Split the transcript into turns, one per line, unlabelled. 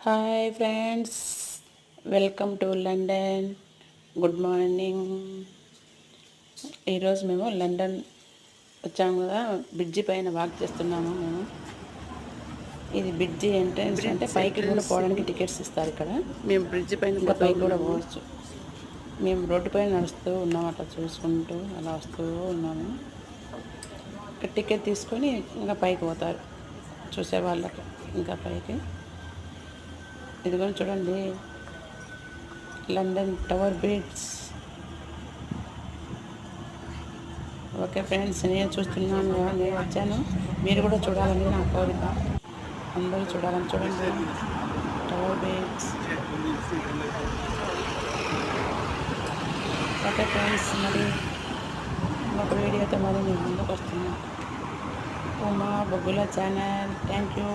Hi friends, welcome to London. Good morning. ఈరోజు మేము London వచ్చాము కదా, బ్రిడ్జి పైన వాక్ చేస్తున్నాము మేము. ఇది బ్రిడ్జి ఎంట్రన్స్, అంటే పైకి కూడా పోవడానికి టికెట్స్ ఇస్తారు ఇక్కడ.
మేము బ్రిడ్జి పైన
ఇంకా పైకి కూడా పోవచ్చు. మేము రోడ్డు పైన నడుస్తూ ఉన్నాం, అట్లా చూసుకుంటూ అలా వస్తూ ఉన్నాము. ఇక్కడ టికెట్ తీసుకొని ఇంకా పైకి పోతారు చూసే వాళ్ళకి. ఇంకా పైకి ఇదిగో చూడండి, London tower bridge. Okay friends, నేను చూస్తున్నాను కదా, నేను వచ్చాను. మీరు కూడా చూడాలని నా కోరిక. అందరూ చూడాలని. చూడండి టవర్ బ్రిడ్జ్. ఓకే ఫ్రెండ్స్, మరి ఒక వీడియోతో మరి నేను ముందుకు వస్తున్నాను. ఉమా బొగ్గుల ఛానల్. Thank you.